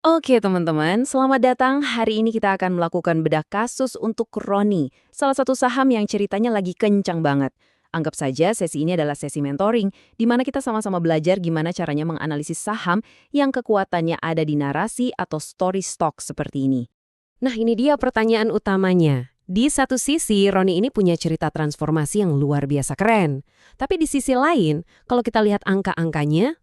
Oke teman-teman, selamat datang. Hari ini kita akan melakukan bedah kasus untuk Roni, salah satu saham yang ceritanya lagi kencang banget. Anggap saja sesi ini adalah sesi mentoring, di mana kita sama-sama belajar gimana caranya menganalisis saham yang kekuatannya ada di narasi atau story stock seperti ini. Nah, ini dia pertanyaan utamanya. Di satu sisi, Roni ini punya cerita transformasi yang luar biasa keren. Tapi di sisi lain, kalau kita lihat angka-angkanya,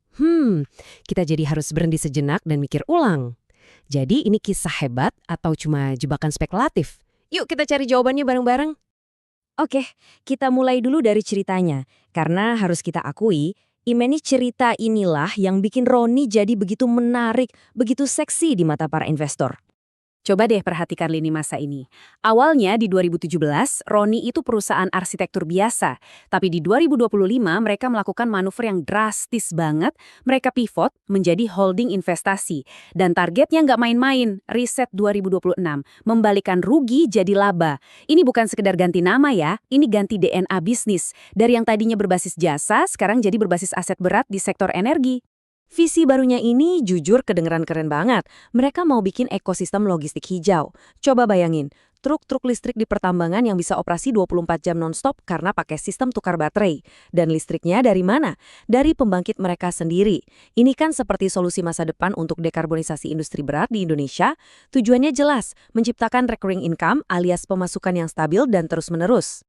kita jadi harus berhenti sejenak dan mikir ulang. Jadi ini kisah hebat atau cuma jebakan spekulatif? Yuk kita cari jawabannya bareng-bareng. Oke, kita mulai dulu dari ceritanya. Karena harus kita akui, imeni cerita inilah yang bikin Roni jadi begitu menarik, begitu seksi di mata para investor. Coba deh perhatikan lini masa ini. Awalnya di 2017, Roni itu perusahaan arsitektur biasa. Tapi di 2025 mereka melakukan manuver yang drastis banget. Mereka pivot menjadi holding investasi. Dan targetnya nggak main-main, riset 2026, membalikan rugi jadi laba. Ini bukan sekedar ganti nama ya, ini ganti DNA bisnis. Dari yang tadinya berbasis jasa, sekarang jadi berbasis aset berat di sektor energi. Visi barunya ini jujur kedengeran keren banget. Mereka mau bikin ekosistem logistik hijau. Coba bayangin, truk-truk listrik di pertambangan yang bisa operasi 24 jam nonstop karena pakai sistem tukar baterai. Dan listriknya dari mana? Dari pembangkit mereka sendiri. Ini kan seperti solusi masa depan untuk dekarbonisasi industri berat di Indonesia. Tujuannya jelas, menciptakan recurring income alias pemasukan yang stabil dan terus-menerus.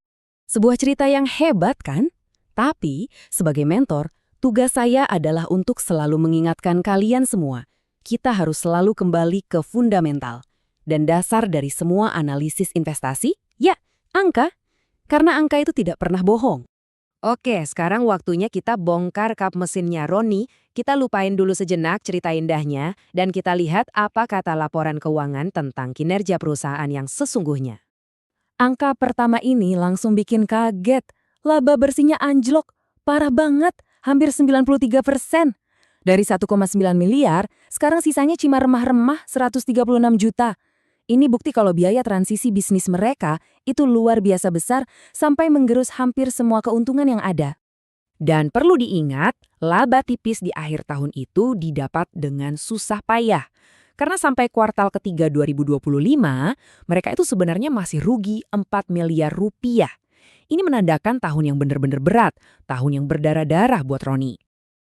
Sebuah cerita yang hebat kan? Tapi, sebagai mentor, tugas saya adalah untuk selalu mengingatkan kalian semua. Kita harus selalu kembali ke fundamental. Dan dasar dari semua analisis investasi, ya, angka. Karena angka itu tidak pernah bohong. Oke, sekarang waktunya kita bongkar kap mesinnya Roni. Kita lupain dulu sejenak cerita indahnya, dan kita lihat apa kata laporan keuangan tentang kinerja perusahaan yang sesungguhnya. Angka pertama ini langsung bikin kaget. Laba bersihnya anjlok, parah banget. Hampir 93%. Dari 1,9 miliar, sekarang sisanya cuma remah-remah 136 juta. Ini bukti kalau biaya transisi bisnis mereka itu luar biasa besar sampai menggerus hampir semua keuntungan yang ada. Dan perlu diingat, laba tipis di akhir tahun itu didapat dengan susah payah. Karena sampai kuartal ketiga 2025, mereka itu sebenarnya masih rugi 4 miliar rupiah. Ini menandakan tahun yang benar-benar berat, tahun yang berdarah-darah buat Roni.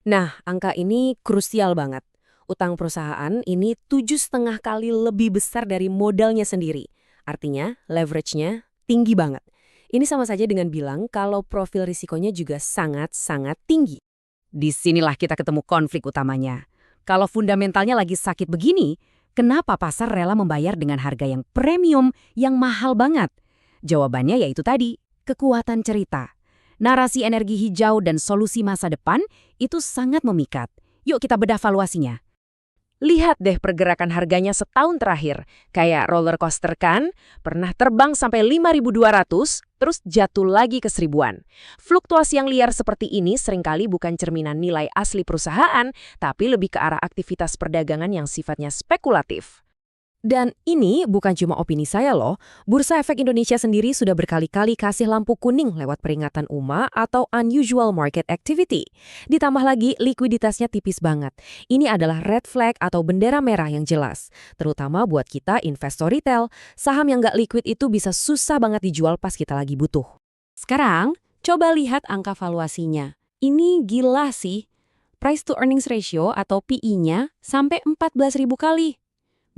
Nah, angka ini krusial banget. Utang perusahaan ini 7,5 kali lebih besar dari modalnya sendiri. Artinya, leverage-nya tinggi banget. Ini sama saja dengan bilang kalau profil risikonya juga sangat-sangat tinggi. Disinilah kita ketemu konflik utamanya. Kalau fundamentalnya lagi sakit begini, kenapa pasar rela membayar dengan harga yang premium, yang mahal banget? Jawabannya yaitu tadi, kekuatan cerita. Narasi energi hijau dan solusi masa depan itu sangat memikat. Yuk kita bedah valuasinya. Lihat deh pergerakan harganya setahun terakhir. Kayak roller coaster kan? Pernah terbang sampai 5.200, terus jatuh lagi ke 1.000-an. Fluktuasi yang liar seperti ini seringkali bukan cerminan nilai asli perusahaan, tapi lebih ke arah aktivitas perdagangan yang sifatnya spekulatif. Dan ini bukan cuma opini saya loh, Bursa Efek Indonesia sendiri sudah berkali-kali kasih lampu kuning lewat peringatan UMA atau Unusual Market Activity. Ditambah lagi likuiditasnya tipis banget. Ini adalah red flag atau bendera merah yang jelas. Terutama buat kita investor retail, saham yang nggak liquid itu bisa susah banget dijual pas kita lagi butuh. Sekarang, coba lihat angka valuasinya. Ini gila sih. Price to earnings ratio atau PE-nya sampai 14.000 kali.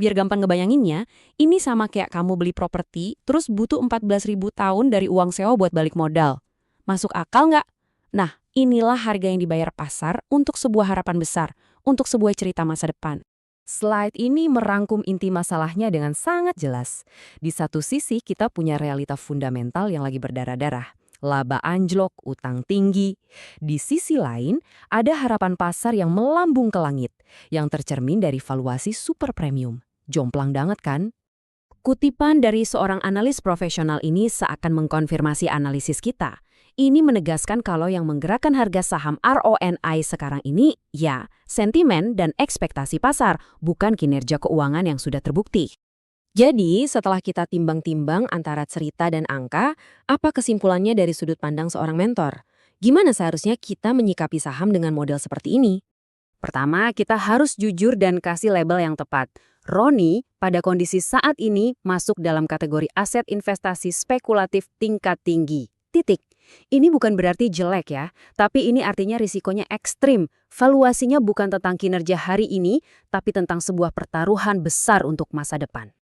Biar gampang ngebayanginnya, ini sama kayak kamu beli properti, terus butuh 14.000 tahun dari uang sewa buat balik modal. Masuk akal nggak? Nah, inilah harga yang dibayar pasar untuk sebuah harapan besar, untuk sebuah cerita masa depan. Slide ini merangkum inti masalahnya dengan sangat jelas. Di satu sisi kita punya realita fundamental yang lagi berdarah-darah. Laba anjlok, utang tinggi. Di sisi lain, ada harapan pasar yang melambung ke langit, yang tercermin dari valuasi super premium. Jomplang banget kan? Kutipan dari seorang analis profesional ini seakan mengkonfirmasi analisis kita. Ini menegaskan kalau yang menggerakkan harga saham RONI sekarang ini, ya, sentimen dan ekspektasi pasar, bukan kinerja keuangan yang sudah terbukti. Jadi, setelah kita timbang-timbang antara cerita dan angka, apa kesimpulannya dari sudut pandang seorang mentor? Gimana seharusnya kita menyikapi saham dengan model seperti ini? Pertama, kita harus jujur dan kasih label yang tepat. Roni pada kondisi saat ini masuk dalam kategori aset investasi spekulatif tingkat tinggi. Titik. Ini bukan berarti jelek ya, tapi ini artinya risikonya ekstrim. Valuasinya bukan tentang kinerja hari ini, tapi tentang sebuah pertaruhan besar untuk masa depan.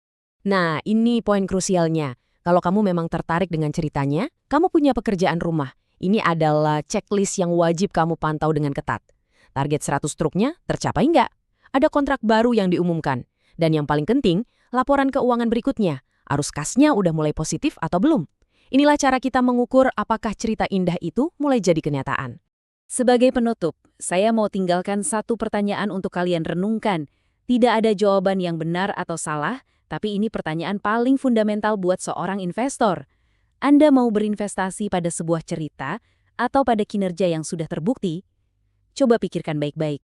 Nah, ini poin krusialnya. Kalau kamu memang tertarik dengan ceritanya, kamu punya pekerjaan rumah. Ini adalah checklist yang wajib kamu pantau dengan ketat. Target 100 truknya tercapai nggak? Ada kontrak baru yang diumumkan. Dan yang paling penting, laporan keuangan berikutnya. Arus kasnya udah mulai positif atau belum? Inilah cara kita mengukur apakah cerita indah itu mulai jadi kenyataan. Sebagai penutup, saya mau tinggalkan satu pertanyaan untuk kalian renungkan. Tidak ada jawaban yang benar atau salah, tapi ini pertanyaan paling fundamental buat seorang investor. Anda mau berinvestasi pada sebuah cerita atau pada kinerja yang sudah terbukti? Coba pikirkan baik-baik.